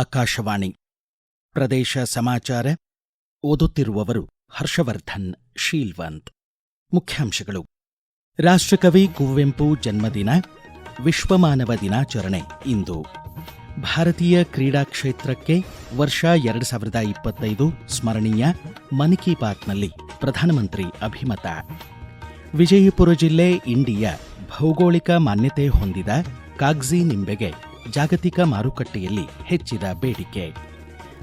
ಆಕಾಶವಾಣಿ ಪ್ರದೇಶ ಸಮಾಚಾರ ಓದುತ್ತಿರುವವರು ಹರ್ಷವರ್ಧನ್ ಶೀಲ್ವಂತ್. ಮುಖ್ಯಾಂಶಗಳು. ರಾಷ್ಟ್ರಕವಿ ಕುವೆಂಪು ಜನ್ಮದಿನ, ವಿಶ್ವಮಾನವ ದಿನಾಚರಣೆ ಇಂದು. ಭಾರತೀಯ ಕ್ರೀಡಾ ಕ್ಷೇತ್ರಕ್ಕೆ ವರ್ಷ 2025 ಸ್ಮರಣೀಯ, ಮನ್ ಕಿ ಬಾತ್ನಲ್ಲಿ ಪ್ರಧಾನಮಂತ್ರಿ ಅಭಿಮತ. ವಿಜಯಪುರ ಜಿಲ್ಲೆ ಇಂಡಿಯ ಭೌಗೋಳಿಕ ಮಾನ್ಯತೆ ಹೊಂದಿದ ಕಾಗ್ಜಿ ನಿಂಬೆಗೆ ಜಾಗತಿಕ ಮಾರುಕಟ್ಟೆಯಲ್ಲಿ ಹೆಚ್ಚಿದ ಬೇಡಿಕೆ.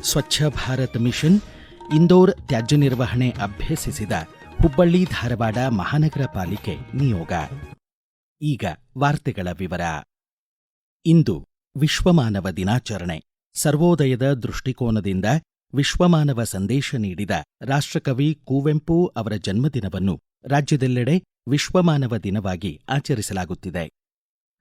ಸ್ವಚ್ಛ ಭಾರತ್ ಮಿಷನ್, ಇಂದೋರ್ ತ್ಯಾಜ್ಯ ನಿರ್ವಹಣೆ ಅಭ್ಯಸಿಸಿದ ಹುಬ್ಬಳ್ಳಿ ಧಾರವಾಡ ಮಹಾನಗರ ಪಾಲಿಕೆ ನಿಯೋಗ. ಈಗ ವಾರ್ತೆಗಳ ವಿವರ. ಇಂದು ವಿಶ್ವಮಾನವ ದಿನಾಚರಣೆ. ಸರ್ವೋದಯದ ದೃಷ್ಟಿಕೋನದಿಂದ ವಿಶ್ವಮಾನವ ಸಂದೇಶ ನೀಡಿದ ರಾಷ್ಟ್ರಕವಿ ಕುವೆಂಪು ಅವರ ಜನ್ಮದಿನವನ್ನು ರಾಜ್ಯದೆಲ್ಲೆಡೆ ವಿಶ್ವಮಾನವ ದಿನವಾಗಿ ಆಚರಿಸಲಾಗುತ್ತಿದೆ.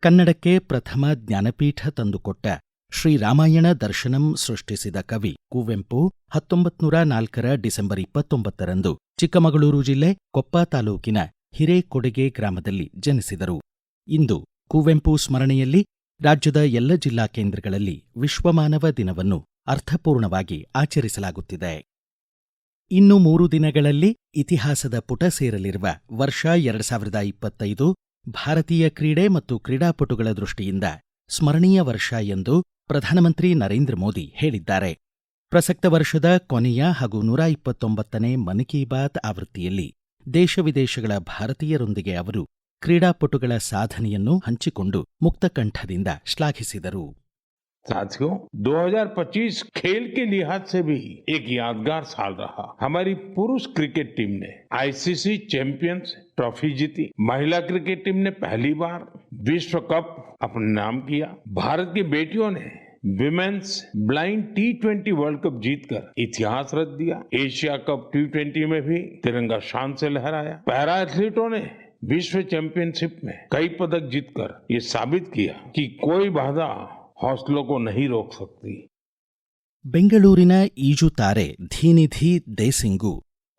ಕನ್ನಡಕ್ಕೆ ಪ್ರಥಮ ಜ್ಞಾನಪೀಠ ತಂದುಕೊಟ್ಟ ಶ್ರೀರಾಮಾಯಣ ದರ್ಶನಂ ಸೃಷ್ಟಿಸಿದ ಕವಿ ಕುವೆಂಪು 1904 ಡಿಸೆಂಬರ್ 29ರಂದು ಚಿಕ್ಕಮಗಳೂರು ಜಿಲ್ಲೆ ಕೊಪ್ಪ ತಾಲೂಕಿನ ಹಿರೇಕೊಡಿಗೆ ಗ್ರಾಮದಲ್ಲಿ ಜನಿಸಿದರು. ಇಂದು ಕುವೆಂಪು ಸ್ಮರಣೆಯಲ್ಲಿ ರಾಜ್ಯದ ಎಲ್ಲ ಜಿಲ್ಲಾ ಕೇಂದ್ರಗಳಲ್ಲಿ ವಿಶ್ವಮಾನವ ದಿನವನ್ನು ಅರ್ಥಪೂರ್ಣವಾಗಿ ಆಚರಿಸಲಾಗುತ್ತಿದೆ. ಇನ್ನು 3 ದಿನಗಳಲ್ಲಿ ಇತಿಹಾಸದ ಪುಟ ಸೇರಲಿರುವ ವರ್ಷ 2025 ಭಾರತೀಯ ಕ್ರೀಡೆ ಮತ್ತು ಕ್ರೀಡಾಪಟುಗಳ ದೃಷ್ಟಿಯಿಂದ ಸ್ಮರಣೀಯ ವರ್ಷ ಎಂದು ಪ್ರಧಾನಮಂತ್ರಿ ನರೇಂದ್ರ ಮೋದಿ ಹೇಳಿದ್ದಾರೆ. ಪ್ರಸಕ್ತ ವರ್ಷದ ಕೊನೆಯ ಹಾಗೂ 129ನೇ ಮನ್ ಕಿ ಬಾತ್ ಆವೃತ್ತಿಯಲ್ಲಿ ದೇಶ ವಿದೇಶಗಳ ಭಾರತೀಯರೊಂದಿಗೆ ಅವರು ಕ್ರೀಡಾಪಟುಗಳ ಸಾಧನೆಯನ್ನು ಹಂಚಿಕೊಂಡು ಮುಕ್ತಕಂಠದಿಂದ ಶ್ಲಾಘಿಸಿದರು. साथियों, 2025 खेल के लिहाज से भी एक यादगार साल रहा. हमारी पुरुष क्रिकेट टीम ने आईसीसी चैंपियंस ट्रॉफी जीती. महिला क्रिकेट टीम ने पहली बार विश्व कप अपने नाम किया. भारत की बेटियों ने women's blind T20 world cup जीतकर इतिहास रच दिया. एशिया कप T20 में भी तिरंगा शान से लहराया. पैरा एथलीटों ने विश्व चैंपियनशिप में कई पदक जीतकर ये साबित किया कि कोई बाधा हौसलों को नहीं रोक सकती. ಬೆಂಗಳೂರಿನ ಈಜು ತಾರೆ ಧೀನಿಧಿ ದೇಸಿಂಗು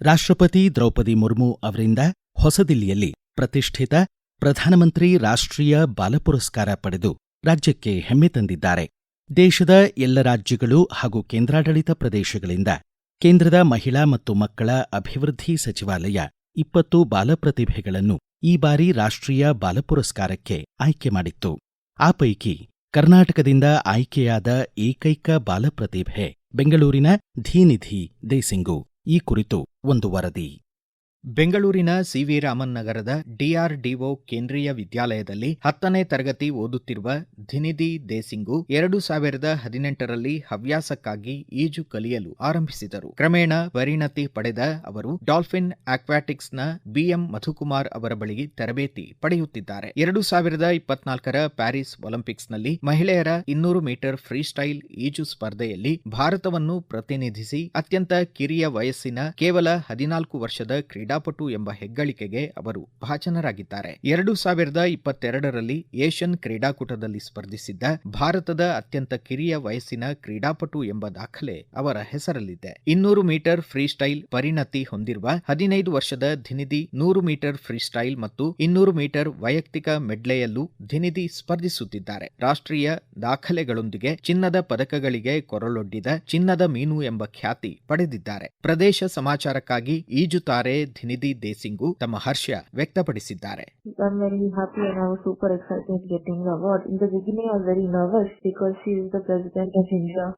ರಾಷ್ಟ್ರಪತಿ ದ್ರೌಪದಿ ಮುರ್ಮು ಅವರಿಂದ ಹೊಸದಿಲ್ಲಿಯಲ್ಲಿ ಪ್ರತಿಷ್ಠಿತ ಪ್ರಧಾನಮಂತ್ರಿ ರಾಷ್ಟ್ರೀಯ ಬಾಲ ಪುರಸ್ಕಾರ ಪಡೆದು ರಾಜ್ಯಕ್ಕೆ ಹೆಮ್ಮೆ ತಂದಿದ್ದಾರೆ. ದೇಶದ ಎಲ್ಲ ರಾಜ್ಯಗಳು ಹಾಗೂ ಕೇಂದ್ರಾಡಳಿತ ಪ್ರದೇಶಗಳಿಂದ ಕೇಂದ್ರದ ಮಹಿಳಾ ಮತ್ತು ಮಕ್ಕಳ ಅಭಿವೃದ್ಧಿ ಸಚಿವಾಲಯ 20 ಬಾಲ ಪ್ರತಿಭೆಗಳನ್ನು ಈ ಬಾರಿ ರಾಷ್ಟ್ರೀಯ ಬಾಲ ಪುರಸ್ಕಾರಕ್ಕೆ ಆಯ್ಕೆ ಮಾಡಿತ್ತು. ಆ ಪೈಕಿ ಕರ್ನಾಟಕದಿಂದ ಆಯ್ಕೆಯಾದ ಏಕೈಕ ಬಾಲ ಪ್ರತಿಭೆ ಬೆಂಗಳೂರಿನ ಧೀನಿಧಿ ದೇಸಿಂಗು. ಈ ಕುರಿತು ಒಂದು ವರದಿ. ಬೆಂಗಳೂರಿನ ಸಿವಿ ರಾಮನ್ ನಗರದ ಡಿಆರ್ಡಿಒ ಕೇಂದ್ರೀಯ ವಿದ್ಯಾಲಯದಲ್ಲಿ 10ನೇ ತರಗತಿ ಓದುತ್ತಿರುವ ಧಿನಿಧಿ ದೇಸಿಂಗು 2018ರಲ್ಲಿ ಹವ್ಯಾಸಕ್ಕಾಗಿ ಈಜು ಕಲಿಯಲು ಆರಂಭಿಸಿದರು. ಕ್ರಮೇಣ ಪರಿಣತಿ ಪಡೆದ ಅವರು ಡಾಲ್ಫಿನ್ ಆಕ್ವಾಟಿಕ್ಸ್ನ ಬಿಎಂ ಮಧುಕುಮಾರ್ ಅವರ ಬಳಿ ತರಬೇತಿ ಪಡೆಯುತ್ತಿದ್ದಾರೆ. 2024ರ ಪ್ಯಾರಿಸ್ ಒಲಿಂಪಿಕ್ಸ್ನಲ್ಲಿ ಮಹಿಳೆಯರ 200 ಮೀಟರ್ ಫ್ರೀ ಸ್ಟೈಲ್ ಈಜು ಸ್ಪರ್ಧೆಯಲ್ಲಿ ಭಾರತವನ್ನು ಪ್ರತಿನಿಧಿಸಿ ಅತ್ಯಂತ ಕಿರಿಯ ವಯಸ್ಸಿನ ಕೇವಲ 14 ವರ್ಷದ ಕ್ರೀಡಾಪಟು ಎಂಬ ಹೆಗ್ಗಳಿಕೆಗೆ ಅವರು ಭಾಜನರಾಗಿದ್ದಾರೆ. 2022ರಲ್ಲಿ ಏಷ್ಯನ್ ಕ್ರೀಡಾಕೂಟದಲ್ಲಿ ಸ್ಪರ್ಧಿಸಿದ್ದ ಭಾರತದ ಅತ್ಯಂತ ಕಿರಿಯ ವಯಸ್ಸಿನ ಕ್ರೀಡಾಪಟು ಎಂಬ ದಾಖಲೆ ಅವರ ಹೆಸರಲ್ಲಿದೆ. 200 ಮೀಟರ್ ಫ್ರೀ ಸ್ಟೈಲ್ ಪರಿಣತಿ ಹೊಂದಿರುವ 15 ವರ್ಷದ ಧಿನಿಧಿ 100 ಮೀಟರ್ ಫ್ರೀ ಸ್ಟೈಲ್ ಮತ್ತು 200 ಮೀಟರ್ ವೈಯಕ್ತಿಕ ಮೆಡ್ಲೆಯಲ್ಲೂ ಧಿನಿಧಿ ಸ್ಪರ್ಧಿಸುತ್ತಿದ್ದಾರೆ. ರಾಷ್ಟ್ರೀಯ ದಾಖಲೆಗಳೊಂದಿಗೆ ಚಿನ್ನದ ಪದಕಗಳಿಗೆ ಕೊರಳೊಡ್ಡಿದ ಚಿನ್ನದ ಮೀನು ಎಂಬ ಖ್ಯಾತಿ ಪಡೆದಿದ್ದಾರೆ. ಪ್ರದೇಶ ಸಮಾಚಾರಕ್ಕಾಗಿ ಈಜುತಾರೆ ಧಿನಿಧಿ ದೇಸಿಂಗು ತಮ್ಮ ಹರ್ಷ ವ್ಯಕ್ತಪಡಿಸಿದ್ದಾರೆ.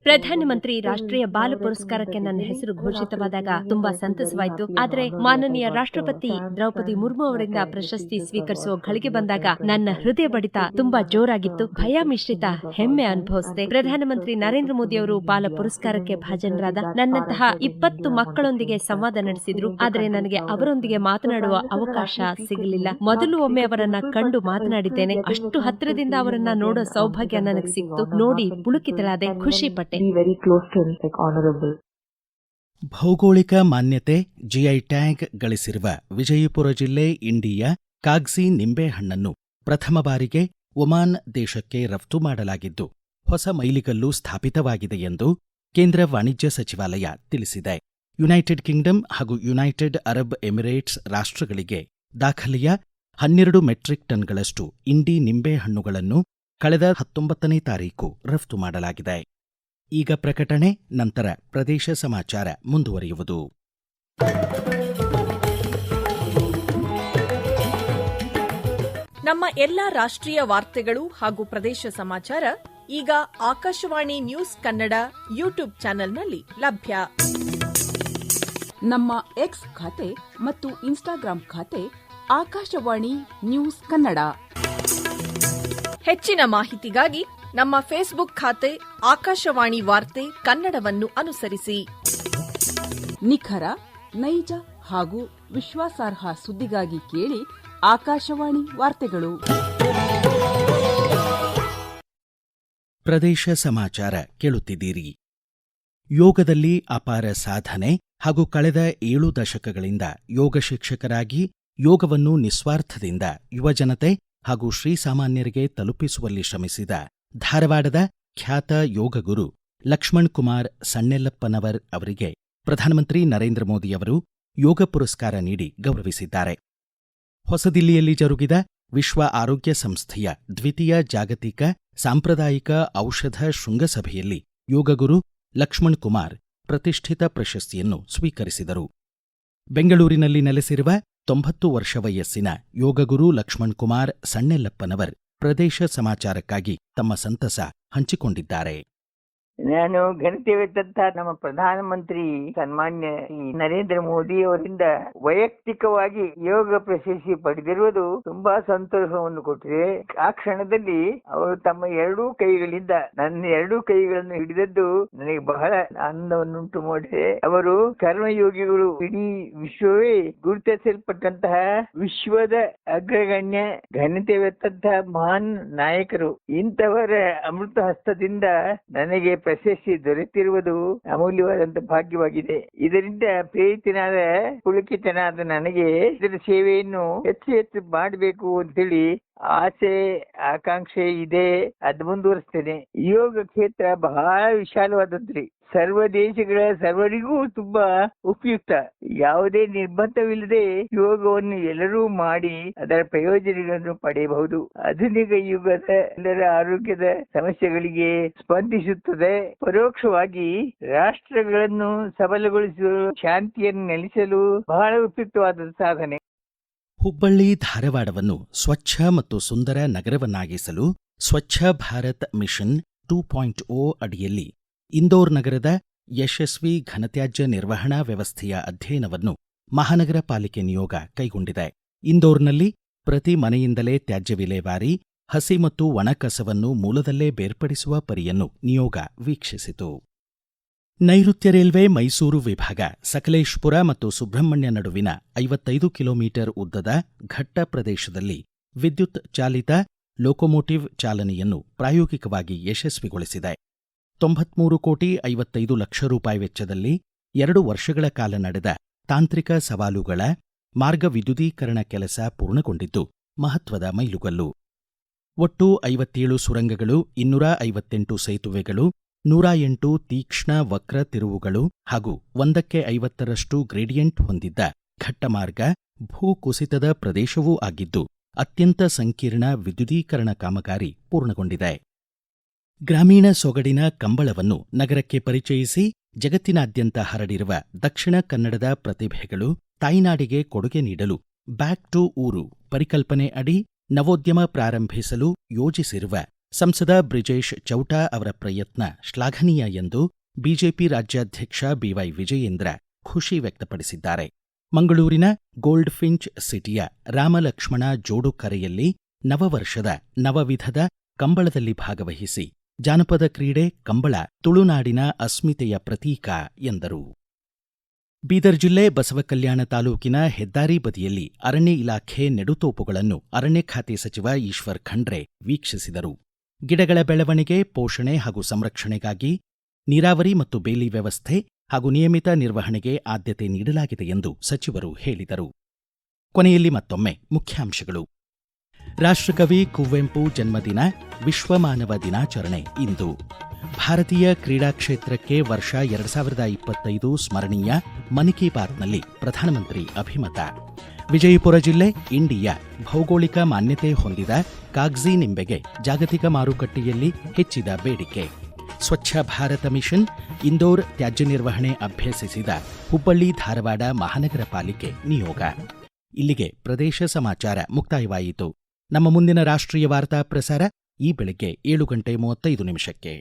ಪ್ರಧಾನಮಂತ್ರಿ ರಾಷ್ಟ್ರೀಯ ಬಾಲ ಪುರಸ್ಕಾರಕ್ಕೆ ನನ್ನ ಹೆಸರು ಘೋಷಿತವಾದಾಗ ತುಂಬಾ ಸಂತಸವಾಯಿತು. ಆದರೆ ಮಾನನೀಯ ರಾಷ್ಟ್ರಪತಿ ದ್ರೌಪದಿ ಮುರ್ಮು ಅವರಿಂದ ಪ್ರಶಸ್ತಿ ಸ್ವೀಕರಿಸುವ ಘಳಿಗೆ ಬಂದಾಗ ನನ್ನ ಹೃದಯ ಬಡಿತ ತುಂಬಾ ಜೋರಾಗಿತ್ತು. ಭಯ ಮಿಶ್ರಿತ ಹೆಮ್ಮೆ ಅನುಭವಿಸಿದೆ. ಪ್ರಧಾನಮಂತ್ರಿ ನರೇಂದ್ರ ಮೋದಿ ಅವರು ಬಾಲ ಪುರಸ್ಕಾರಕ್ಕೆ ಭಾಜನರಾದ ನನ್ನಂತಹ 20 ಮಕ್ಕಳೊಂದಿಗೆ ಸಂವಾದ ನಡೆಸಿದ್ರು. ಆದರೆ ನನಗೆ ಅವರೊಂದಿಗೆ ಮಾತನಾಡುವ ಅವಕಾಶ ಸಿಗಲಿಲ್ಲ. ಮೊದಲು ಒಮ್ಮೆ ಅವರನ್ನ ಕಂಡು ಮಾತನಾಡಿದ್ದೇನೆ. ಅಷ್ಟು ಹತ್ತಿರದಿಂದ ಅವರನ್ನ ನೋಡೋ ಸೌಭಾಗ್ಯ ನನಗೆ ಸಿಕ್ತು. ನೋಡಿ ಪುಳುಕಿತಳಾದೆ, ಖುಷಿ ಪಟ್ಟೆ. ಭೌಗೋಳಿಕ ಮಾನ್ಯತೆ ಜಿಐ ಟ್ಯಾಗ್ ಗಳಿಸಿರುವ ವಿಜಯಪುರ ಜಿಲ್ಲೆ ಇಂಡಿಯ ಕಾಗ್ಜಿ ನಿಂಬೆಹಣ್ಣನ್ನು ಪ್ರಥಮ ಬಾರಿಗೆ ಒಮಾನ್ ದೇಶಕ್ಕೆ ರಫ್ತು ಮಾಡಲಾಗಿದ್ದು ಹೊಸ ಮೈಲಿಗಲ್ಲು ಸ್ಥಾಪಿತವಾಗಿದೆ ಎಂದು ಕೇಂದ್ರ ವಾಣಿಜ್ಯ ಸಚಿವಾಲಯ ತಿಳಿಸಿದೆ. ಯುನೈಟೆಡ್ ಕಿಂಗ್ಡಮ್ ಹಾಗೂ ಯುನೈಟೆಡ್ ಅರಬ್ ಎಮಿರೇಟ್ಸ್ ರಾಷ್ಟ್ರಗಳಿಗೆ ದಾಖಲೆಯ 12 ಮೆಟ್ರಿಕ್ ಟನ್ಗಳಷ್ಟು ಇಂಡಿ ನಿಂಬೆಹಣ್ಣುಗಳನ್ನು ಕಳೆದ 19ನೇ ತಾರೀಕು ರಫ್ತು ಮಾಡಲಾಗಿದೆ. ಈಗ ಪ್ರಕಟಣೆ, ನಂತರ ಪ್ರದೇಶ ಸಮಾಚಾರ ಮುಂದುವರಿಯುವುದು. ನಮ್ಮ ಎಲ್ಲಾ ರಾಷ್ಟ್ರೀಯ ವಾರ್ತೆಗಳು ಹಾಗೂ ಪ್ರದೇಶ ಸಮಾಚಾರ ಈಗ ಆಕಾಶವಾಣಿ ನ್ಯೂಸ್ ಕನ್ನಡ ಯೂಟ್ಯೂಬ್ ಚಾನೆಲ್ನಲ್ಲಿ ಲಭ್ಯ. ನಮ್ಮ ಎಕ್ಸ್ ಖಾತೆ ಮತ್ತು ಇನ್ಸ್ಟಾಗ್ರಾಂ ಖಾತೆ ಆಕಾಶವಾಣಿ ನ್ಯೂಸ್ ಕನ್ನಡ. ಹೆಚ್ಚಿನ ಮಾಹಿತಿಗಾಗಿ ನಮ್ಮ ಫೇಸ್ಬುಕ್ ಖಾತೆ ಆಕಾಶವಾಣಿ ವಾರ್ತೆ ಕನ್ನಡವನ್ನು ಅನುಸರಿಸಿ. ನಿಖರ, ನೈಜ ಹಾಗೂ ವಿಶ್ವಾಸಾರ್ಹ ಸುದ್ದಿಗಾಗಿ ಕೇಳಿ ಆಕಾಶವಾಣಿ ವಾರ್ತೆಗಳು. ಪ್ರದೇಶ ಸಮಾಚಾರ ಕೇಳುತ್ತಿದ್ದೀರಿ. ಯೋಗದಲ್ಲಿ ಅಪಾರ ಸಾಧನೆ ಹಾಗೂ ಕಳೆದ 7 ದಶಕಗಳಿಂದ ಯೋಗ ಶಿಕ್ಷಕರಾಗಿ ಯೋಗವನ್ನು ನಿಸ್ವಾರ್ಥದಿಂದ ಯುವಜನತೆ ಹಾಗೂ ಶ್ರೀಸಾಮಾನ್ಯರಿಗೆ ತಲುಪಿಸುವಲ್ಲಿ ಶ್ರಮಿಸಿದ ಧಾರವಾಡದ ಖ್ಯಾತ ಯೋಗಗುರು ಲಕ್ಷ್ಮಣ್ ಕುಮಾರ್ ಸಣ್ಣೆಲ್ಲಪ್ಪನವರ್ ಅವರಿಗೆ ಪ್ರಧಾನಮಂತ್ರಿ ನರೇಂದ್ರ ಮೋದಿಯವರು ಯೋಗ ಪುರಸ್ಕಾರ ನೀಡಿ ಗೌರವಿಸಿದ್ದಾರೆ. ಹೊಸದಿಲ್ಲಿಯಲ್ಲಿ ಜರುಗಿದ ವಿಶ್ವ ಆರೋಗ್ಯ ಸಂಸ್ಥೆಯ ದ್ವಿತೀಯ ಜಾಗತಿಕ ಸಾಂಪ್ರದಾಯಿಕ ಔಷಧ ಶೃಂಗಸಭೆಯಲ್ಲಿ ಯೋಗಗುರು ಲಕ್ಷ್ಮಣ್ ಕುಮಾರ್ ಪ್ರತಿಷ್ಠಿತ ಪ್ರಶಸ್ತಿಯನ್ನು ಸ್ವೀಕರಿಸಿದರು. ಬೆಂಗಳೂರಿನಲ್ಲಿ ನೆಲೆಸಿರುವ 90 ವರ್ಷ ವಯಸ್ಸಿನ ಯೋಗಗುರು ಲಕ್ಷ್ಮಣ್ ಕುಮಾರ್ ಸಣ್ಣೆಲ್ಲಪ್ಪನವರ್ ಪ್ರದೇಶ ಸಮಾಚಾರಕ್ಕಾಗಿ ತಮ್ಮ ಸಂತಸ ಹಂಚಿಕೊಂಡಿದ್ದಾರೆ. ನಾನು ಘನತೆವೆತ್ತಂತ ನಮ್ಮ ಪ್ರಧಾನಮಂತ್ರಿ ಸನ್ಮಾನ್ಯ ನರೇಂದ್ರ ಮೋದಿ ಅವರಿಂದ ವೈಯಕ್ತಿಕವಾಗಿ ಯೋಗ ಪ್ರಶಸ್ತಿ ಪಡೆದಿರುವುದು ತುಂಬಾ ಸಂತೋಷವನ್ನು ಕೊಟ್ಟಿದೆ. ಆ ಕ್ಷಣದಲ್ಲಿ ಅವರು ತಮ್ಮ 2 ಕೈಗಳಿಂದ ನನ್ನ 2 ಕೈಗಳನ್ನು ಹಿಡಿದದ್ದು ನನಗೆ ಬಹಳ ಆನಂದವನ್ನುಂಟು ಮಾಡಿದೆ. ಅವರು ಕರ್ಮಯೋಗಿಗಳು, ಇಡೀ ವಿಶ್ವವೇ ಗುರುತಿಸಲ್ಪಟ್ಟಂತಹ ವಿಶ್ವದ ಅಗ್ರಗಣ್ಯ ಘನತೆವೆತ್ತಂತಹ ಮಹಾನ್ ನಾಯಕರು. ಇಂಥವರ ಅಮೃತ ಹಸ್ತದಿಂದ ನನಗೆ ಪ್ರಶಸ್ತಿ ದೊರೆತಿರುವುದು ಅಮೂಲ್ಯವಾದಂತಹ ಭಾಗ್ಯವಾಗಿದೆ. ಇದರಿಂದ ಪ್ರೇರಿತನಾದ ಪುಳಕಿತನಾದ ನನಗೆ ಇದರ ಸೇವೆಯನ್ನು ಹೆಚ್ಚು ಮಾಡಬೇಕು ಅಂತೇಳಿ ಆಸೆ ಆಕಾಂಕ್ಷೆ ಇದೆ. ಅದು ಮುಂದುವರಿಸ್ತೇನೆ. ಯೋಗ ಕ್ಷೇತ್ರ ಬಹಳ ವಿಶಾಲವಾದದ್ರಿ. ಸರ್ವ ದೇಶಗಳ ಸರ್ವರಿಗೂ ತುಂಬಾ ಉಪಯುಕ್ತ. ಯಾವುದೇ ನಿರ್ಬಂಧವಿಲ್ಲದೆ ಯೋಗವನ್ನು ಎಲ್ಲರೂ ಮಾಡಿ ಅದರ ಪ್ರಯೋಜನಗಳನ್ನು ಪಡೆಯಬಹುದು. ಆಧುನಿಕ ಯುಗದ ಎಲ್ಲರ ಆರೋಗ್ಯದ ಸಮಸ್ಯೆಗಳಿಗೆ ಸ್ಪಂದಿಸುತ್ತದೆ. ಪರೋಕ್ಷವಾಗಿ ರಾಷ್ಟ್ರಗಳನ್ನು ಸಬಲಗೊಳಿಸಲು, ಶಾಂತಿಯನ್ನು ನೆಲೆಸಲು ಬಹಳ ಉಪಯುಕ್ತವಾದ ಸಾಧನೆ. ಹುಬ್ಬಳ್ಳಿ ಧಾರವಾಡವನ್ನು ಸ್ವಚ್ಛ ಮತ್ತು ಸುಂದರ ನಗರವನ್ನಾಗಿಸಲು ಸ್ವಚ್ಛ ಭಾರತ್ ಮಿಷನ್ 2.0 ಅಡಿಯಲ್ಲಿ ಇಂದೋರ್ ನಗರದ ಯಶಸ್ವಿ ಘನತ್ಯಾಜ್ಯ ನಿರ್ವಹಣಾ ವ್ಯವಸ್ಥೆಯ ಅಧ್ಯಯನವನ್ನು ಮಹಾನಗರ ಪಾಲಿಕೆ ನಿಯೋಗ ಕೈಗೊಂಡಿದೆ. ಇಂದೋರ್ನಲ್ಲಿ ಪ್ರತಿ ಮನೆಯಿಂದಲೇ ತ್ಯಾಜ್ಯ ವಿಲೇವಾರಿ, ಹಸಿ ಮತ್ತು ಒಣ ಕಸವನ್ನು ಮೂಲದಲ್ಲೇ ಬೇರ್ಪಡಿಸುವ ಪರಿಯನ್ನು ನಿಯೋಗ ವೀಕ್ಷಿಸಿತು. ನೈಋತ್ಯ ರೈಲ್ವೆ ಮೈಸೂರು ವಿಭಾಗ ಸಕಲೇಶ್ಪುರ ಮತ್ತು ಸುಬ್ರಹ್ಮಣ್ಯ ನಡುವಿನ 55 ಕಿಲೋಮೀಟರ್ ಉದ್ದದ ಘಟ್ಟ ಪ್ರದೇಶದಲ್ಲಿ ವಿದ್ಯುತ್ ಚಾಲಿತ ಲೋಕೋಮೋಟಿವ್ ಚಾಲನೆಯನ್ನು ಪ್ರಾಯೋಗಿಕವಾಗಿ ಯಶಸ್ವಿಗೊಳಿಸಿದೆ. 93 ಕೋಟಿ 55 ಲಕ್ಷ ರೂಪಾಯಿ ವೆಚ್ಚದಲ್ಲಿ 2 ವರ್ಷಗಳ ಕಾಲ ನಡೆದ ತಾಂತ್ರಿಕ ಸವಾಲುಗಳ ಮಾರ್ಗ ವಿದ್ಯುದೀಕರಣ ಕೆಲಸ ಪೂರ್ಣಗೊಂಡಿದ್ದು ಮಹತ್ವದ ಮೈಲುಗಲ್ಲು. ಒಟ್ಟು 57 ಸುರಂಗಗಳು, 258 ಸೇತುವೆಗಳು, 108 ತೀಕ್ಷ್ಣ ವಕ್ರ ತಿರುವುಗಳು ಹಾಗೂ 150ರಷ್ಟು ಗ್ರೇಡಿಯಂಟ್ ಹೊಂದಿದ್ದ ಘಟ್ಟಮಾರ್ಗ ಭೂ ಕುಸಿತದ ಪ್ರದೇಶವೂ ಆಗಿದ್ದು ಅತ್ಯಂತ ಸಂಕೀರ್ಣ ವಿದ್ಯುದೀಕರಣ ಕಾಮಗಾರಿ ಪೂರ್ಣಗೊಂಡಿದೆ. ಗ್ರಾಮೀಣ ಸೊಗಡಿನ ಕಂಬಳವನ್ನು ನಗರಕ್ಕೆ ಪರಿಚಯಿಸಿ ಜಗತ್ತಿನಾದ್ಯಂತ ಹರಡಿರುವ ದಕ್ಷಿಣ ಕನ್ನಡದ ಪ್ರತಿಭೆಗಳು ತಾಯ್ನಾಡಿಗೆ ಕೊಡುಗೆ ನೀಡಲು ಬ್ಯಾಕ್ ಟು ಊರು ಪರಿಕಲ್ಪನೆ ಅಡಿ ನವೋದ್ಯಮ ಪ್ರಾರಂಭಿಸಲು ಯೋಜಿಸಿರುವ ಸಂಸದ ಬ್ರಿಜೇಶ್ ಚೌಟಾ ಅವರ ಪ್ರಯತ್ನ ಶ್ಲಾಘನೀಯ ಎಂದು ಬಿಜೆಪಿ ರಾಜ್ಯಾಧ್ಯಕ್ಷ ಬಿವೈ ವಿಜಯೇಂದ್ರ ಖುಷಿ ವ್ಯಕ್ತಪಡಿಸಿದ್ದಾರೆ. ಮಂಗಳೂರಿನ ಗೋಲ್ಡ್ ಫಿಂಚ್ ಸಿಟಿಯ ರಾಮಲಕ್ಷ್ಮಣ ಜೋಡು ಕರೆಯಲ್ಲಿ ನವವರ್ಷದ ನವವಿಧದ ಕಂಬಳದಲ್ಲಿ ಭಾಗವಹಿಸಿ ಜಾನಪದ ಕ್ರೀಡೆ ಕಂಬಳ ತುಳುನಾಡಿನ ಅಸ್ಮಿತೆಯ ಪ್ರತೀಕ ಎಂದರು. ಬೀದರ್ ಜಿಲ್ಲೆ ಬಸವಕಲ್ಯಾಣ ತಾಲೂಕಿನ ಹೆದ್ದಾರಿ ಬದಿಯಲ್ಲಿ ಅರಣ್ಯ ಇಲಾಖೆ ನೆಡುತೋಪುಗಳನ್ನು ಅರಣ್ಯ ಖಾತೆ ಸಚಿವ ಈಶ್ವರ್ ಖಂಡ್ರೆ ವೀಕ್ಷಿಸಿದರು. ಗಿಡಗಳ ಬೆಳವಣಿಗೆ, ಪೋಷಣೆ ಹಾಗೂ ಸಂರಕ್ಷಣೆಗಾಗಿ ನೀರಾವರಿ ಮತ್ತು ಬೇಲಿ ವ್ಯವಸ್ಥೆ ಹಾಗೂ ನಿಯಮಿತ ನಿರ್ವಹಣೆಗೆ ಆದ್ಯತೆ ನೀಡಲಾಗಿದೆ ಎಂದು ಸಚಿವರು ಹೇಳಿದರು. ಕೊನೆಯಲ್ಲಿ ಮತ್ತೊಮ್ಮೆ ಮುಖ್ಯಾಂಶಗಳು. ರಾಷ್ಟ್ರಕವಿ ಕುವೆಂಪು ಜನ್ಮದಿನ, ವಿಶ್ವ ಮಾನವ ದಿನಾಚರಣೆ ಇಂದು. ಭಾರತೀಯ ಕ್ರೀಡಾ ಕ್ಷೇತ್ರಕ್ಕೆ ವರ್ಷ 2025 ಸ್ಮರಣೀಯ, ಮನ್ ಕಿ ಬಾತ್ನಲ್ಲಿ ಪ್ರಧಾನಮಂತ್ರಿ ಅಭಿಮತ. ವಿಜಯಪುರ ಜಿಲ್ಲೆ ಇಂಡಿಯ ಭೌಗೋಳಿಕ ಮಾನ್ಯತೆ ಹೊಂದಿದ ಕಾಗ್ಜಿ ನಿಂಬೆಗೆ ಜಾಗತಿಕ ಮಾರುಕಟ್ಟೆಯಲ್ಲಿ ಹೆಚ್ಚಿದ ಬೇಡಿಕೆ. ಸ್ವಚ್ಛ ಭಾರತ ಮಿಷನ್ ಇಂದೋರ್ ತ್ಯಾಜ್ಯ ನಿರ್ವಹಣೆ ಅಭ್ಯಸಿಸಿದ ಹುಬ್ಬಳ್ಳಿ ಧಾರವಾಡ ಮಹಾನಗರ ಪಾಲಿಕೆ ನಿಯೋಗ. ಇಲ್ಲಿಗೆ ಪ್ರದೇಶ ಸಮಾಚಾರ ಮುಕ್ತಾಯವಾಯಿತು. ನಮ್ಮ ಮುಂದಿನ ರಾಷ್ಟ್ರೀಯ ವಾರ್ತಾ ಪ್ರಸಾರ ಈ ಬೆಳಗ್ಗೆ 7:35 ನಿಮಿಷಕ್ಕೆ.